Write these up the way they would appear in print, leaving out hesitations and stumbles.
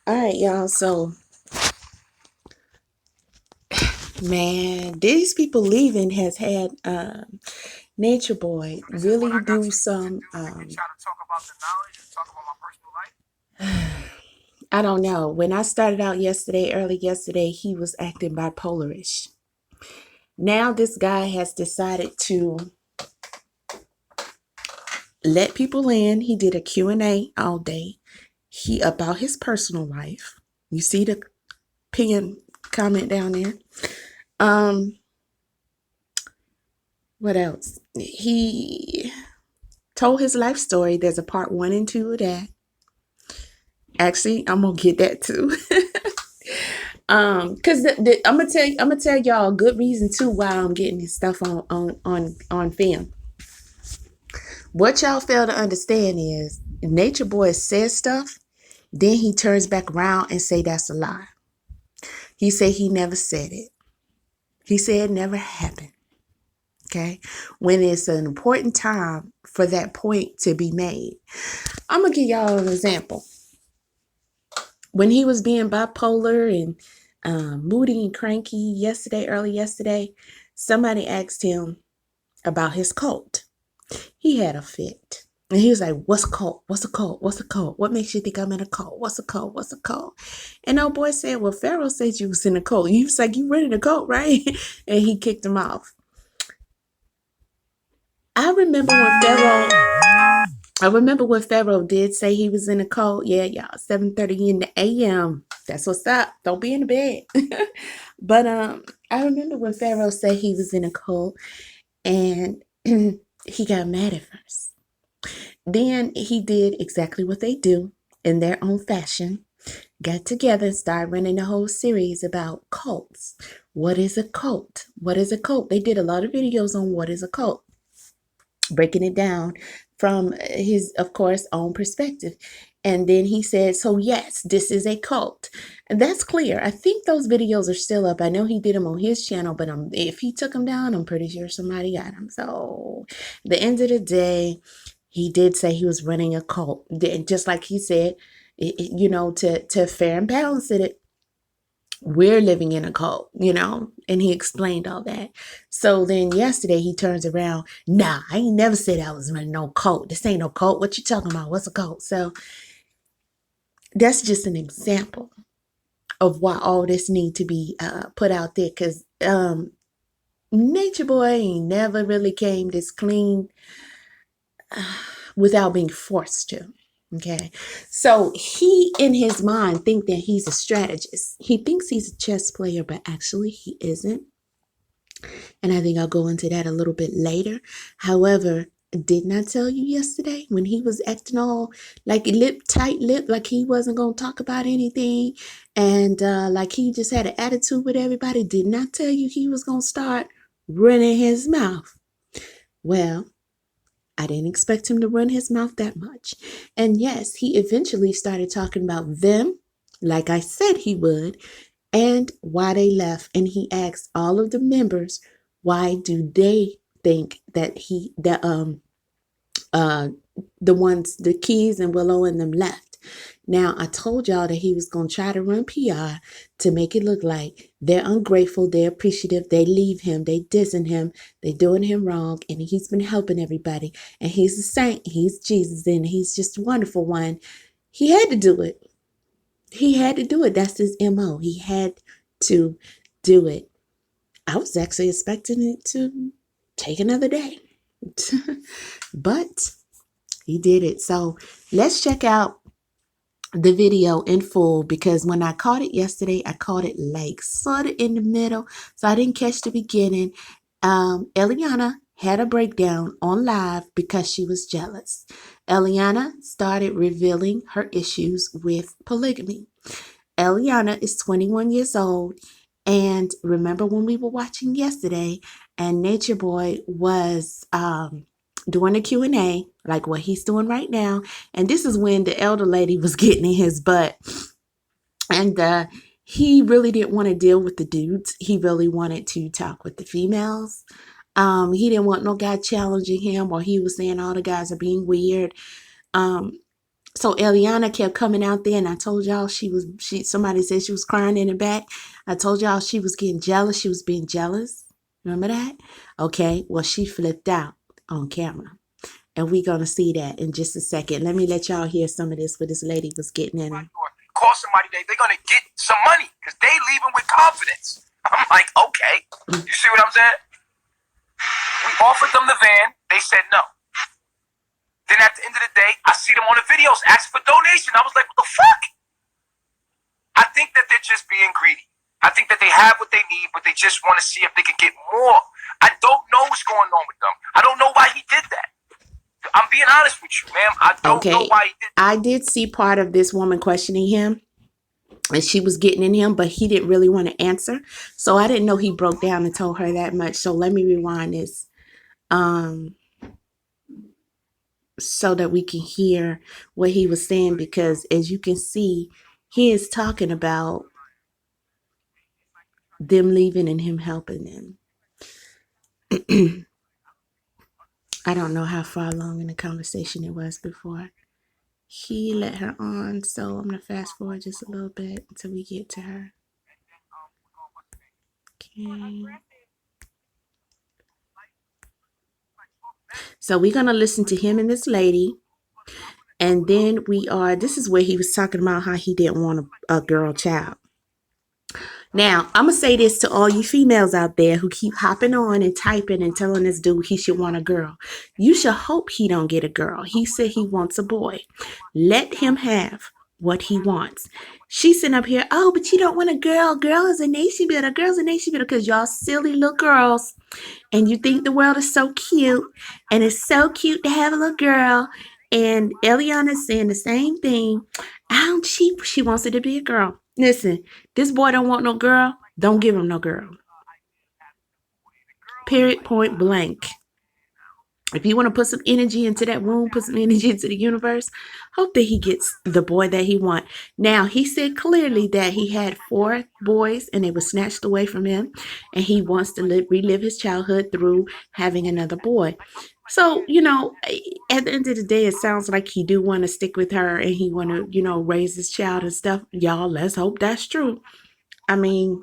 All right, y'all. So, man, these people leaving has had Nature Boy really do some. I don't know. When I started out early yesterday, he was acting bipolarish. Now this guy has decided to let people in. He did a Q&A all day. He about his personal life. You see the pin comment down there. What else? He told his life story. There's a part 1 and 2 of that. Actually, I'm gonna get that too. Because I'm gonna tell y'all a good reason too why I'm getting this stuff on film. What y'all fail to understand is Nature Boy says stuff, then he turns back around and say that's a lie. He said he never said it. He said it never happened. Okay, when it's an important time for that point to be made. I'm gonna give y'all an example. When he was being bipolar and moody and cranky early yesterday, somebody asked him about his cult. He had a fit. And he was like, what's a cult? What's a cult? What's a cult? What makes you think I'm in a cult? What's a cult? What's a cult? And old boy said, well, Pharaoh said you was in a cult. He was like, you running a cult, right? And he kicked him off. I remember when Pharaoh did say he was in a cult. Yeah, y'all, 7:30 in the a.m. That's what's up. Don't be in the bed. But I remember when Pharaoh said he was in a cult and he got mad at first. Then he did exactly what they do in their own fashion. Got together and started running a whole series about cults. What is a cult? What is a cult? They did a lot of videos on what is a cult, breaking it down from his, of course, own perspective. And then he said, so yes, this is a cult. And that's clear. I think those videos are still up. I know he did them on his channel, but if he took them down, I'm pretty sure somebody got them. So at the end of the day, he did say he was running a cult. Just like he said, to fair and balance it, we're living in a cult, and he explained all that. So then yesterday he turns around, nah, I ain't never said I was running no cult. This ain't no cult. What you talking about? What's a cult? So that's just an example of why all this need to be put out there, because Nature Boy ain't never really came this clean without being forced to. Okay, so he in his mind think that he's a strategist. He thinks he's a chess player, but actually he isn't. And I think I'll go into that a little bit later. However, didn't I tell you yesterday when he was acting all like tight lip, like he wasn't going to talk about anything, and like he just had an attitude with everybody? Didn't I tell you he was going to start running his mouth? Well, I didn't expect him to run his mouth that much. And yes, he eventually started talking about them, like I said he would, and why they left. And he asked all of the members, why do they think that the Keys and Willow and them left? Now, I told y'all that he was going to try to run PR to make it look like they're ungrateful, they're appreciative, they leave him, they dissing him, they doing him wrong, and he's been helping everybody. And he's a saint, he's Jesus, and he's just a wonderful one. He had to do it. He had to do it. That's his MO. He had to do it. I was actually expecting it to take another day. But he did it. So let's check out the video in full, because when I caught it yesterday, I caught it like sort of in the middle, so I didn't catch the beginning. Eliana had a breakdown on live because she was jealous. Eliana started revealing her issues with polygamy. Eliana is 21 years old, and remember when we were watching yesterday and Nature Boy was doing a Q&A, like what he's doing right now. And this is when the elder lady was getting in his butt. And he really didn't want to deal with the dudes. He really wanted to talk with the females. He didn't want no guy challenging him, or he was saying all the guys are being weird. So Eliana kept coming out there, and I told y'all somebody said she was crying in the back. I told y'all she was getting jealous. She was being jealous. Remember that? Okay. Well, she flipped out on camera. And we're gonna see that in just a second. Let me let y'all hear some of this what this lady was getting in. Call somebody, they're gonna get some money because they leaving with confidence. I'm like, okay. You see what I'm saying? We offered them the van, they said no. Then at the end of the day, I see them on the videos asking for donation. I was like, what the fuck? I think that they're just being greedy. I think that they have what they need, but they just want to see if they can get more. I don't know what's going on with them. I don't know why he did that. I'm being honest with you, ma'am. I don't know why he did that. I did see part of this woman questioning him, and she was getting in him, but he didn't really want to answer. So I didn't know he broke down and told her that much. So let me rewind this so that we can hear what he was saying, because as you can see, he is talking about them leaving and him helping them. I don't know how far along in the conversation it was before he let her on, so I'm going to fast forward just a little bit until we get to her. Okay. So we're going to listen to him and this lady. And then this is where he was talking about how he didn't want a girl child. Now, I'm going to say this to all you females out there who keep hopping on and typing and telling this dude he should want a girl. You should hope he don't get a girl. He said he wants a boy. Let him have what he wants. She's sitting up here, oh, but you don't want a girl. Girl is a nation builder. Girl's a nation builder, because y'all silly little girls. And you think the world is so cute. And it's so cute to have a little girl. And Eliana's saying the same thing. She wants it to be a girl. Listen, this boy don't want no girl. Don't give him no girl. Period, point blank. If you want to put some energy into that room, put some energy into the universe, hope that he gets the boy that he wants. Now, he said clearly that he had 4 boys and they were snatched away from him, and he wants to relive his childhood through having another boy. So, at the end of the day, it sounds like he do want to stick with her and he want to, raise his child and stuff. Y'all, let's hope that's true. I mean,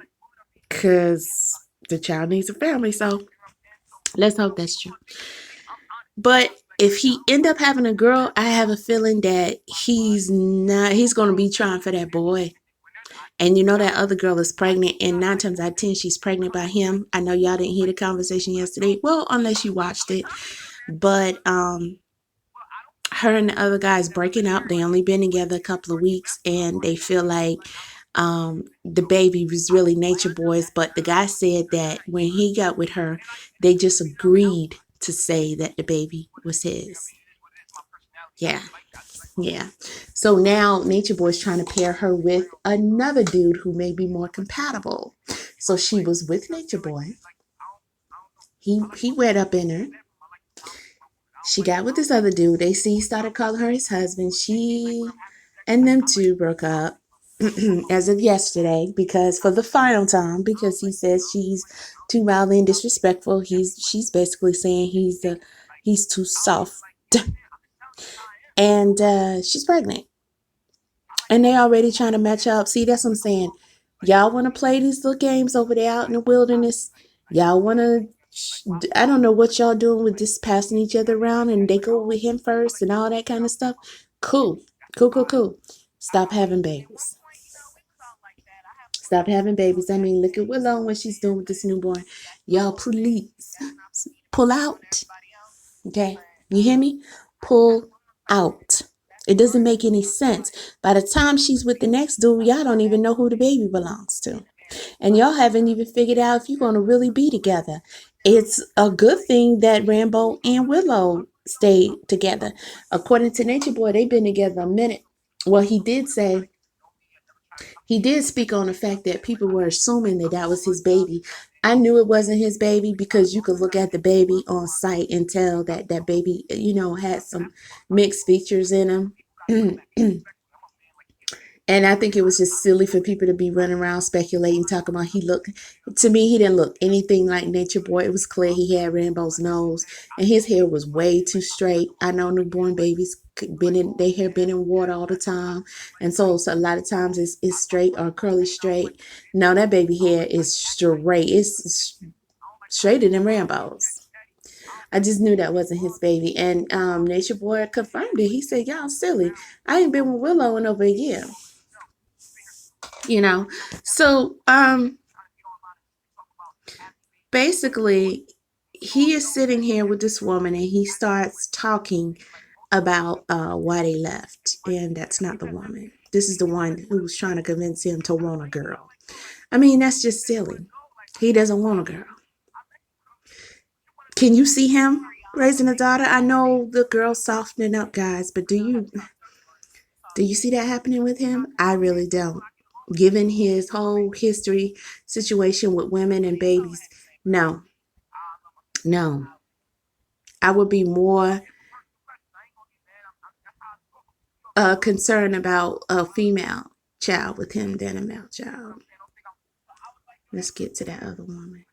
because the child needs a family, so let's hope that's true. But if he end up having a girl, I have a feeling that he's going to be trying for that boy. And that other girl is pregnant, and 9 times out of 10, she's pregnant by him. I know y'all didn't hear the conversation yesterday. Well, unless you watched it. But her and the other guy's breaking up. They only been together a couple of weeks, and they feel like the baby was really Nature Boy's. But the guy said that when he got with her, they just agreed to say that the baby was his. Yeah. So now Nature Boy's trying to pair her with another dude who may be more compatible. So she was with Nature Boy. He wet up in her. She got with this other dude. They started calling her his husband. She and them two broke up as of yesterday, because for the final time, because he says she's too mildly and disrespectful. She's basically saying he's too soft. And she's pregnant. And they already trying to match up. See, that's what I'm saying. Y'all want to play these little games over there out in the wilderness. Y'all want to, I don't know what y'all doing with just passing each other around and they go with him first and all that kind of stuff. Cool. Stop having babies. Stop having babies. I mean, look at Willow, what she's doing with this newborn. Y'all, please pull out. Okay? You hear me? Pull out. It doesn't make any sense. By the time she's with the next dude, y'all don't even know who the baby belongs to. And y'all haven't even figured out if you're going to really be together. It's a good thing that Rambo and Willow stayed together. According to Nature Boy, they've been together a minute. Well, he did speak on the fact that people were assuming that was his baby. I knew it wasn't his baby because you could look at the baby on sight and tell that baby, had some mixed features in him. And I think it was just silly for people to be running around speculating, talking about to me, he didn't look anything like Nature Boy. It was clear he had Rambo's nose and his hair was way too straight. I know newborn babies their hair been in water all the time. And so a lot of times it's straight or curly straight. No, that baby hair is straight. It's straighter than Rambo's. I just knew that wasn't his baby. And Nature Boy confirmed it. He said, y'all silly. I ain't been with Willow in over a year. So basically he is sitting here with this woman and he starts talking about why they left, and that's not the woman. This is the one who's trying to convince him to want a girl. I mean, that's just silly. He doesn't want a girl. Can you see him raising a daughter? I know the girl's softening up, guys, but do you see that happening with him? I really don't. Given his whole history situation with women and babies, no. I would be more concerned about a female child with him than a male child. Let's get to that other woman.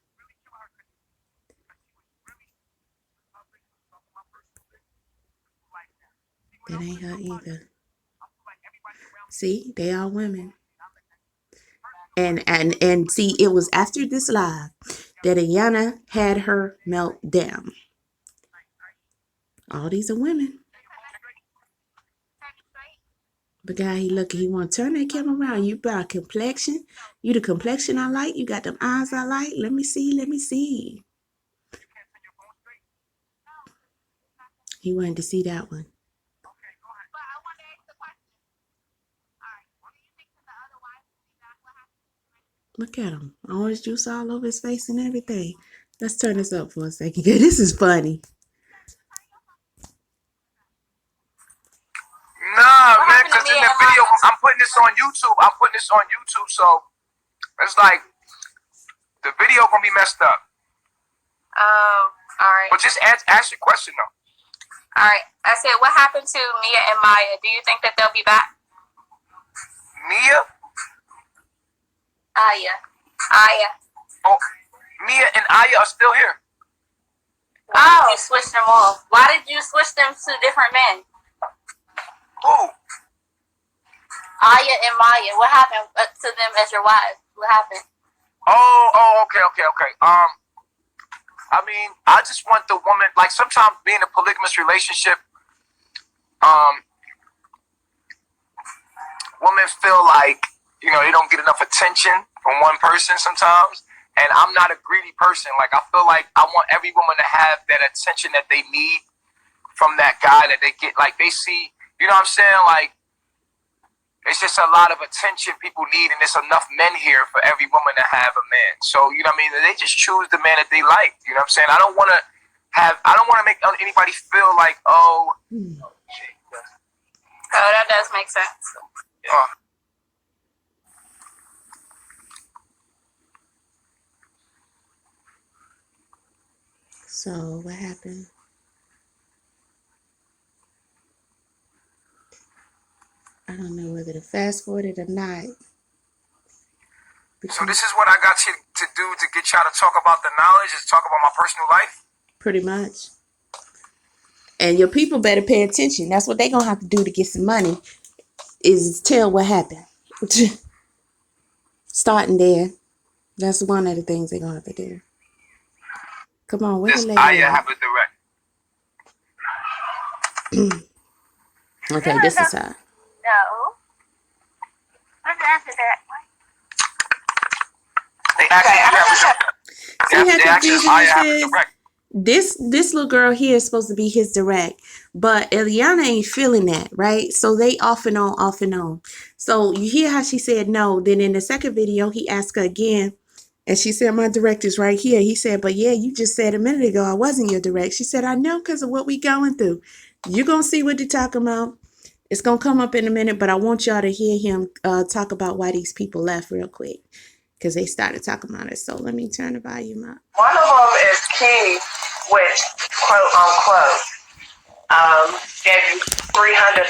That ain't her either. See, they are women. And see, it was after this live that Eliana had her meltdown. All these are women. But guy, he want to turn that camera around. You got complexion. You the complexion I like. You got them eyes I like. Let me see. He wanted to see that one. Look at him. Orange juice all over his face and everything. Let's turn this up for a second. This is funny. Nah, man, because in the video, I'm putting this on YouTube. So it's like the video gonna be messed up. Oh, all right. But just ask your question though. All right. I said, what happened to Mia and Maya? Do you think that they'll be back? Mia? Aya. Oh, Mia and Aya are still here. Why did you switch them off? Why did you switch them to different men? Who? Aya and Maya. What happened to them as your wives? What happened? Oh, okay. I mean, I just want the woman, like sometimes being in a polygamous relationship, women feel like, they don't get enough attention from one person sometimes. And I'm not a greedy person. Like, I feel like I want every woman to have that attention that they need from that guy that they get. Like, they see, you know what I'm saying? Like, it's just a lot of attention people need, and there's enough men here for every woman to have a man. So, you know what I mean? They just choose the man that they like. You know what I'm saying? I don't want to make anybody feel like, oh, that does make sense. So what happened? I don't know whether to fast forward it or not. So this is what I got you to do to get y'all to talk about the knowledge, is talk about my personal life? Pretty much. And your people better pay attention. That's what they're going to have to do to get some money, is tell what happened. Starting there. That's one of the things they're going to have to do. Come on, where the lady Aya have a direct. Okay, this is her. No. Let's answer that. This little girl here is supposed to be his direct, but Eliana ain't feeling that, right? So they off and on. So you hear how she said no. Then in the second video, he asked her again, and she said, my direct is right here. He said, but yeah, you just said a minute ago I wasn't your direct. She said, I know, because of what we going through. You're going to see what they're talking about. It's going to come up in a minute, but I want y'all to hear him talk about why these people left real quick, because they started talking about it. So let me turn the volume up. One of them is Key, which, quote unquote, gave you $300,000.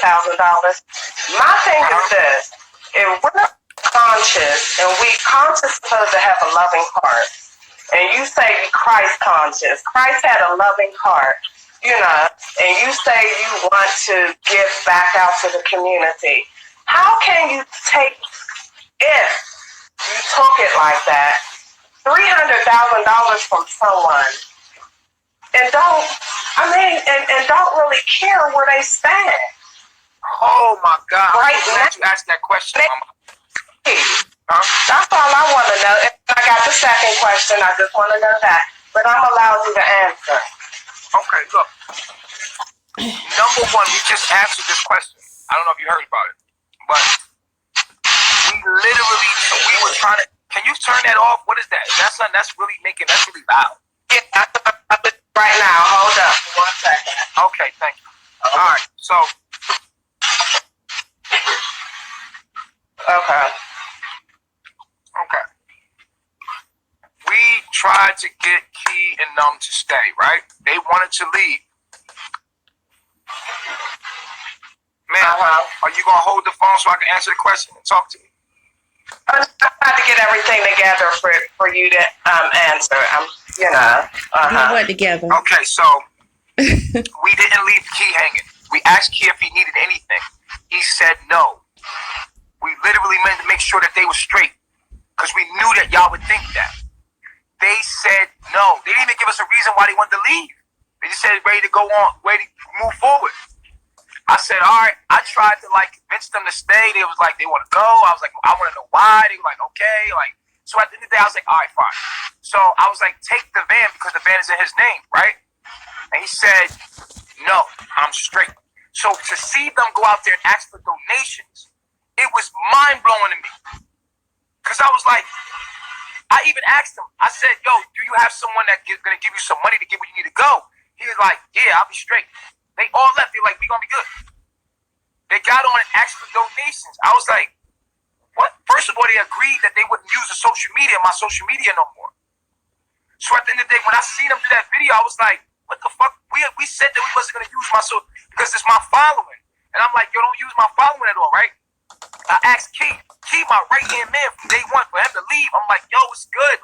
My thing is this. if we're conscious, and we conscious supposed to have a loving heart, and you say you Christ conscious, Christ had a loving heart, you know, and you say you want to give back out to the community. How can you take, if you took it like that, $300,000 from someone and don't really care where they stand? Oh my God! Right I'm glad you asked that question, Mama. Huh? That's all I want to know. If I got the second question, I just want to know that. But I'm allowed you to answer. Okay, look. Number one, we just answered this question. I don't know if you heard about it, but we were trying to. Can you turn that off? What is that? That's really loud. Yeah, right now. Hold up for 1 second. Okay, thank you. All right, so. Okay. We tried to get Key and them to stay, right? They wanted to leave. Man, are you going to hold the phone so I can answer the question and talk to you? I'm trying to get everything together for you to answer. Get what together? Okay, so we didn't leave Key hanging. We asked Key if he needed anything. He said no. We literally meant to make sure that they were straight because we knew that y'all would think that. They said no. They didn't even give us a reason why they wanted to leave. They just said ready to go on, ready to move forward. I said, all right. I tried to convince them to stay. They was like, they want to go. I was like, I want to know why. They were like, okay. So at the end of the day, I was like, all right, fine. So I was like, take the van because the van is in his name, right? And he said, no, I'm straight. So to see them go out there and ask for donations, it was mind blowing to me. Cause I was like, I even asked him, I said, yo, do you have someone that's gonna give you some money to get where you need to go? He was like, yeah, I'll be straight. They all left. They're like, we gonna be good. They got on and asked for donations. I was like, what? First of all, they agreed that they wouldn't use my social media no more. So at the end of the day, when I seen them do that video, I was like, what the fuck? We said that we wasn't gonna use my social because it's my following. And I'm like, yo, don't use my following at all, right? I asked Key, my right-hand man from day one, for him to leave. I'm like, yo, it's good.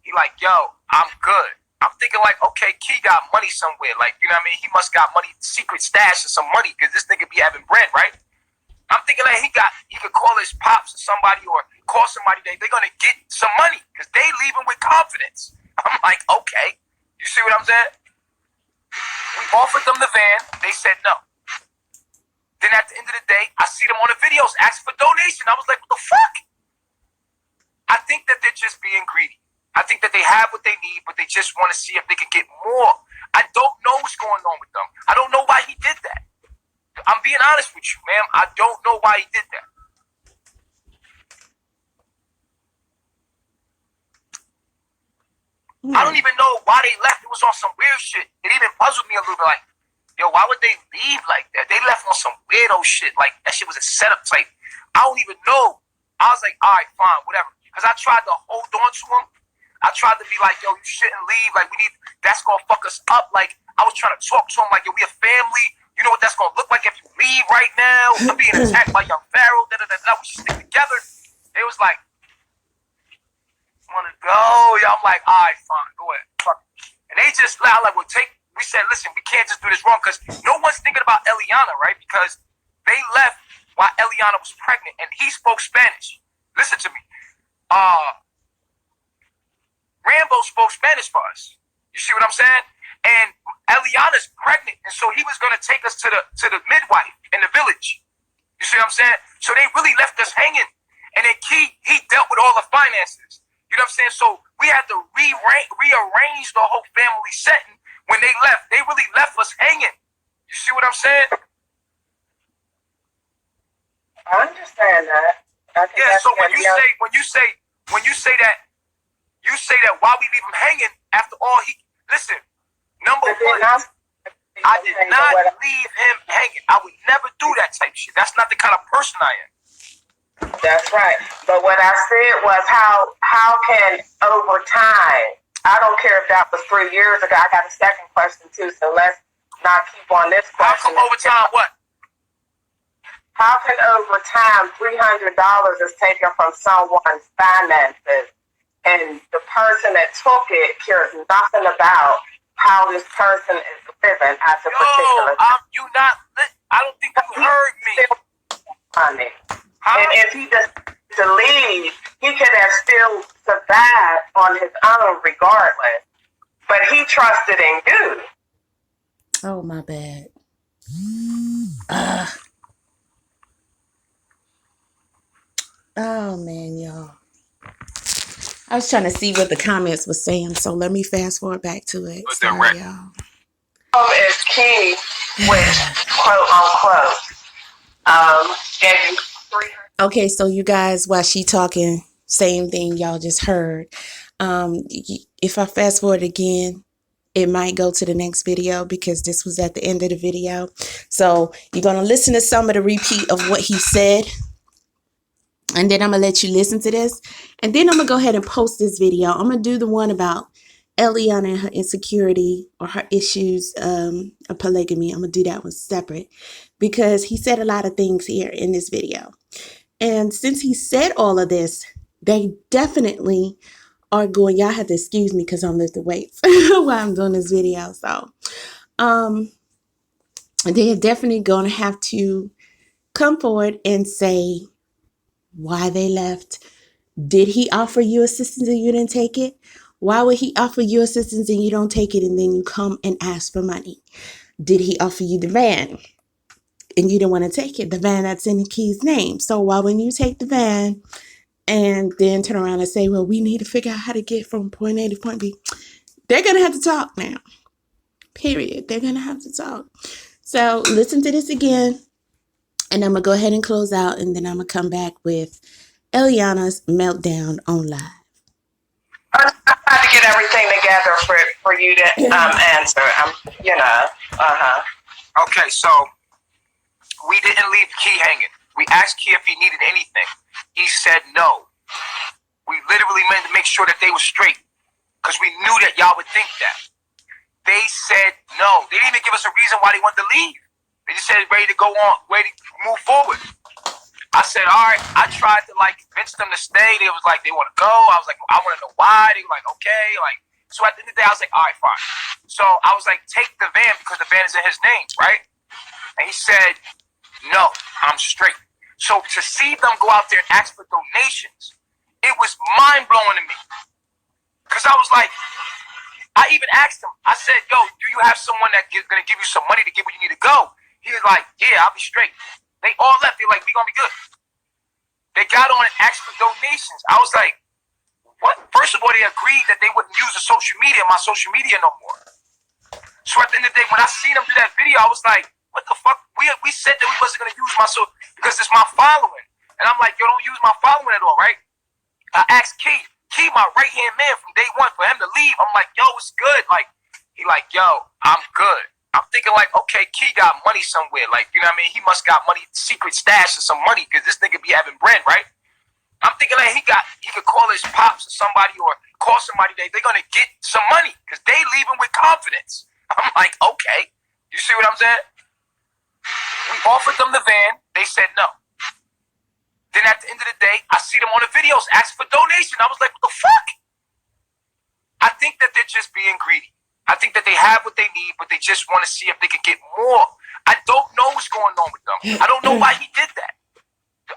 He like, yo, I'm good. I'm thinking okay, Key got money somewhere. You know what I mean? He must got money, secret stash or some money because this nigga be having bread, right? I'm thinking he could call his pops or somebody or call somebody that they're going to get some money because they leaving with confidence. I'm like, okay. You see what I'm saying? We offered them the van. They said no. Then at the end of the day, I see them on the videos asking for donation. I was like, what the fuck? I think that they're just being greedy. I think that they have what they need, but they just want to see if they can get more. I don't know what's going on with them. I don't know why he did that. I'm being honest with you, ma'am. I don't know why he did that. I don't even know why they left. It was on some weird shit. It even puzzled me a little bit. Yo, why would they leave like that? They left on some weirdo shit. That shit was a setup type. I don't even know. I was like, all right, fine, whatever. Because I tried to hold on to him. I tried to be like, yo, you shouldn't leave. That's going to fuck us up. I was trying to talk to him yo, we a family. You know what that's going to look like if you leave right now? I'm being attacked by young Pharaoh. We should stick together. They was like, want to go? Yeah, I'm like, all right, fine, go ahead. Fuck. And they just we said, listen, we can't just do this wrong because no one's thinking about Eliana, right? Because they left while Eliana was pregnant and he spoke Spanish. Listen to me. Rambo spoke Spanish for us. You see what I'm saying? And Eliana's pregnant, and so he was going to take us to the midwife in the village. You see what I'm saying? So they really left us hanging. And then he dealt with all the finances. You know what I'm saying? So we had to rearrange the whole family setting. When they left, they really left us hanging. You see what I'm saying? I understand that. Yeah. So when you say that why we leave him hanging after all listen. Number one, I did not leave him hanging. I would never do that type shit. That's not the kind of person I am. That's right. But what I said was how can over time, I don't care if that was 3 years ago. I got a second question too, so let's not keep on this question. How come over time what? How can over time $300 is taken from someone's finances and the person that took it cares nothing about how this person is living at the particular time? You not. I don't think you heard me. Money. Huh? And if he just to leave, he could have still survived on his own regardless. But he trusted in you. Oh, my bad. Oh, man, y'all. I was trying to see what the comments were saying, so let me fast forward back to it. Sorry, y'all. Is key, which quote unquote gave you 300. Okay, so you guys, while she talking, same thing y'all just heard. If I fast forward again, it might go to the next video because this was at the end of the video. So you're going to listen to some of the repeat of what he said. And then I'm going to let you listen to this. And then I'm going to go ahead and post this video. I'm going to do the one about Eliana and her insecurity or her issues of polygamy. I'm going to do that one separate because he said a lot of things here in this video. And since he said all of this, they definitely are going, y'all have to excuse me because I'm lifting weights while I'm doing this video. So they are definitely going to have to come forward and say why they left. Did he offer you assistance and you didn't take it? Why would he offer you assistance and you don't take it and then you come and ask for money? Did he offer you the van and you didn't want to take it? The van that's in Key's name. So why wouldn't you take the van and then turn around and say, well, we need to figure out how to get from point A to point B? They're going to have to talk now. Period. They're going to have to talk. So listen to this again. And I'm going to go ahead and close out. And then I'm going to come back with Eliana's meltdown on live. I tried to get everything together for you to answer. Okay, so we didn't leave Key hanging. We asked Key if he needed anything. He said no. We literally meant to make sure that they were straight because we knew that y'all would think that. They said no. They didn't even give us a reason why they wanted to leave. They just said ready to go on, ready to move forward. I said, all right. I tried to convince them to stay. They was like, they want to go. I was like, I want to know why. They were like, okay. So at the end of the day, I was like, all right, fine. So I was like, take the van because the van is in his name, right? And he said, no, I'm straight. So to see them go out there and ask for donations, it was mind blowing to me. Because I was like, I even asked him, I said, yo, do you have someone that's going to give you some money to get where you need to go? He was like, yeah, I'll be straight. They all left. They're like, we going to be good. They got on and asked for donations. I was like, what? First of all, they agreed that they wouldn't use my social media no more. So at the end of the day, when I seen them do that video, I was like, what the fuck? We said that we wasn't going to use my social because it's my following. And I'm like, yo, don't use my following at all, right? I asked Key, my right-hand man from day one, for him to leave. I'm like, yo, it's good. He like, yo, I'm good. I'm thinking okay, Key got money somewhere. You know what I mean? He must got money, secret stash or some money because this nigga be having bread, right? I'm thinking he could call his pops or somebody or call somebody that they're going to get some money because they leaving with confidence. I'm like, okay. You see what I'm saying? We offered them the van. They said no. Then at the end of the day, I see them on the videos ask for donation. I was like, what the fuck? I think that they're just being greedy. I think that they have what they need, but they just want to see if they can get more. I don't know what's going on with them. I don't know why he did that.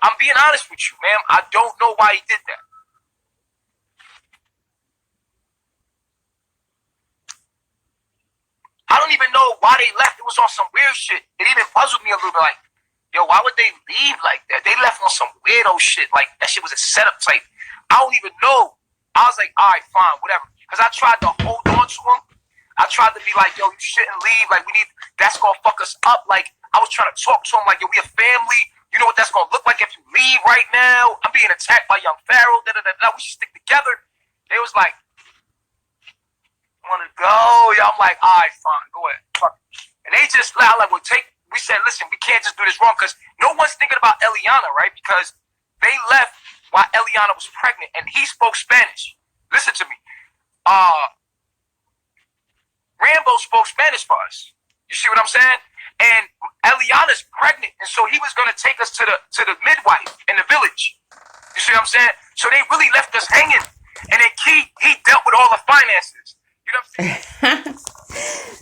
I'm being honest with you, ma'am. I don't know why he did that. I don't even know why they left. It was on some weird shit. It even puzzled me a little bit. Yo, why would they leave like that? They left on some weirdo shit. That shit was a setup type. I don't even know. I was like, all right, fine, whatever. Because I tried to hold on to him. I tried to be like, yo, you shouldn't leave. That's going to fuck us up. I was trying to talk to him yo, we a family. You know what that's going to look like if you leave right now? I'm being attacked by young Pharaoh. We should stick together. They was like, want to go? Yeah, I'm like, all right, fine, go ahead. Fuck. And they just we said, listen, we can't just do this wrong because no one's thinking about Eliana, right? Because they left while Eliana was pregnant and he spoke Spanish. Listen to me. Rambo spoke Spanish for us. You see what I'm saying? and Eliana's pregnant, and so he was going to take us to the midwife in the village. You see what I'm saying? So they really left us hanging, and then he dealt with all the finances. You know what I'm saying?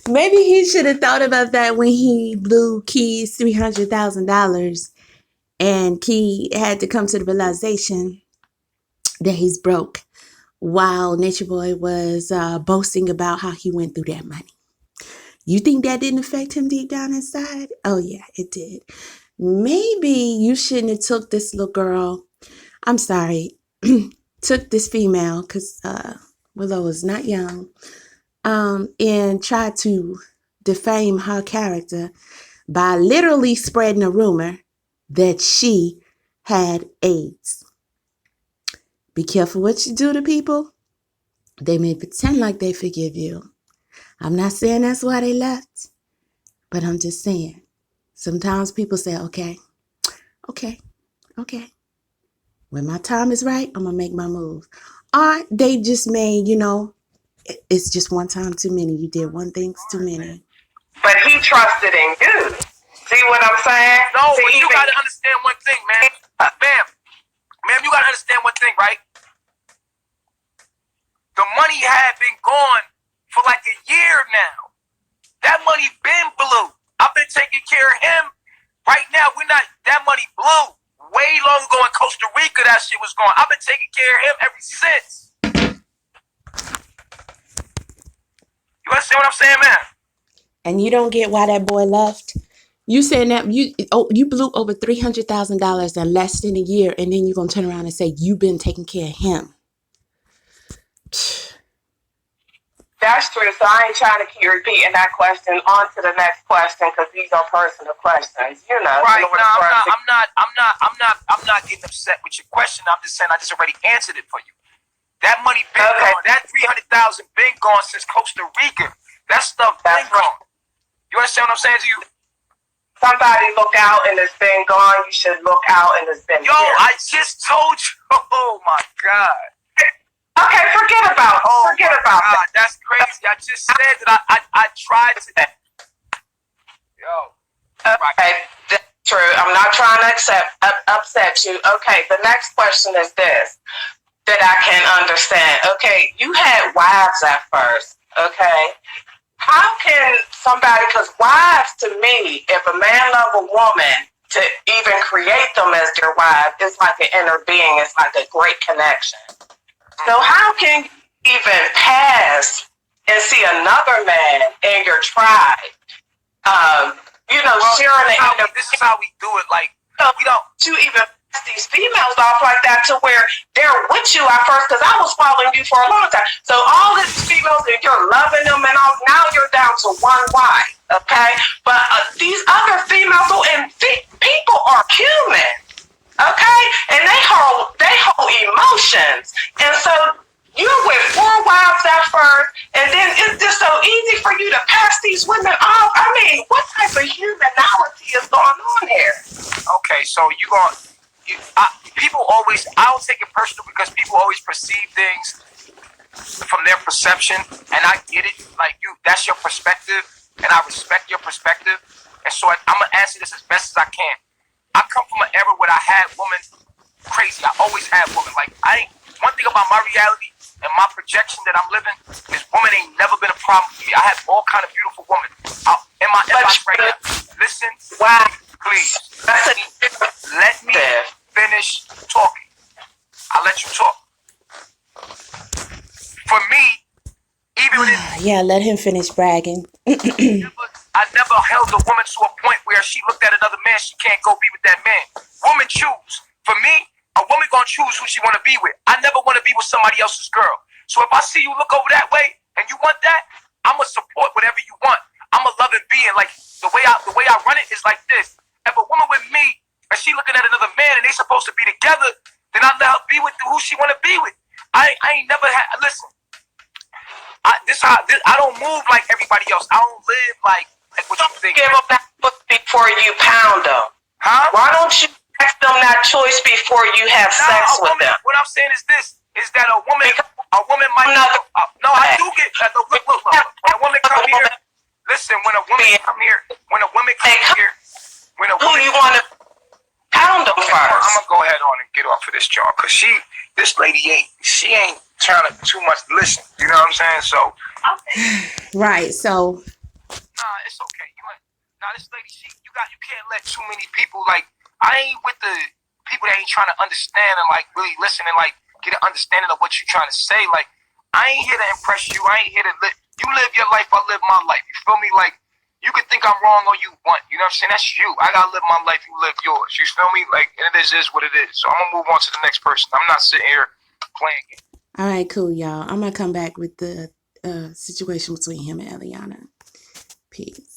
Maybe he should have thought about that when he blew Key's $300,000, and Key had to come to the realization that he's broke, while Nature Boy was boasting about how he went through that money. You think that didn't affect him deep down inside? Oh yeah, it did. Maybe you shouldn't have took this little girl. I'm sorry, took this female, because Willow was not young, and tried to defame her character by literally spreading a rumor that she had AIDS. Be careful what you do to people. They may pretend like they forgive you. I'm not saying that's why they left, but I'm just saying, sometimes people say, okay. When my time is right, I'm going to make my move. Or they just may, it's just one time too many. You did one thing too many. But he trusted in you. See what I'm saying? No, but you got to understand one thing, man. Ma'am, you got to understand one thing, right? The money had been gone for like a year now. That money been blue. I've been taking care of him. Right now, that money blew. Way long ago in Costa Rica, that shit was gone. I've been taking care of him ever since. You understand what I'm saying, man? And you don't get why that boy left? You saying that you blew over $300,000 in less than a year, and then you're going to turn around and say you've been taking care of him. That's true. So I ain't trying to keep repeating that question on to the next question, because these are personal questions. Right? No, I'm not getting upset with your question. I'm just saying I just already answered it for you. That money been gone. That $300,000 been gone since Costa Rica. That stuff been gone. You understand what I'm saying to you? Somebody look out and it's been gone. You should look out and it's been here. I just told you. Oh my God. Okay, forget about that. That's crazy. I just said that I tried to. Yo. Okay, right. That's true. I'm not trying to upset you. Okay, the next question is this that I can understand. Okay, you had wives at first. Okay, how can somebody? Because wives, to me, if a man love a woman, to even create them as their wife, it's like an inner being. It's like a great connection. So how can you even pass and see another man in your tribe? Sharing this is how we do it. Like, we don't. To even pass these females off like that to where they're with you at first, because I was following you for a long time. So all these females, and you're loving them and all, now you're down to one wife, okay? But these other females, and people are human. Okay, and they hold emotions, and so you're with 4 wives at first, and then it's just so easy for you to pass these women off. I mean, what type of humanity is going on here? Okay, so people always, I don't take it personal, because people always perceive things from their perception, and I get it. Like, that's your perspective, and I respect your perspective, and so I'm gonna answer this as best as I can. I come from an era where I had women crazy. I always had women. Like, one thing about my reality and my projection that I'm living is women ain't never been a problem for me. I have all kind of beautiful women. In my inbox right now. Listen, please. Let me finish talking. I'll let you talk. For me, yeah, let him finish bragging. I never held a woman to a point where she looked at another man, she can't go be with that man. Woman choose. For me, a woman gonna choose who she wanna be with. I never wanna be with somebody else's girl. So if I see you look over that way and you want that, I'ma support whatever you want. I'm a loving being. Like, the way I run it is like this. If a woman with me and she looking at another man and they supposed to be together, then I let her be with who she wanna be with. I ain't never had. Listen, I don't move like everybody else. I don't live like what you think. Give them that before you pound them. Huh? Why don't you ask them that choice before you have sex with them? What I'm saying is this: is that a woman might. No, I do get. Look. When a woman come here, Listen, when a woman come here, when a woman come here, when a Who woman, you want to pound them I'm first? gonna go ahead on and get off of this, y'all, cause this lady ain't trying to too much listen. You know what I'm saying? So, Right. So nah, it's okay. This lady, you can't let too many people like. I ain't with the people that ain't trying to understand and like really listen and like get an understanding of what you're trying to say. Like, I ain't here to impress you. I ain't here to you live your life. I live my life. You feel me? Like, you can think I'm wrong all you want. You know what I'm saying? That's you. I gotta live my life. You live yours. You feel me? Like, and it is what it is. So I'm gonna move on to the next person. I'm not sitting here playing games. all right, cool, y'all. I'm gonna come back with the situation between him and Eliana. Peace.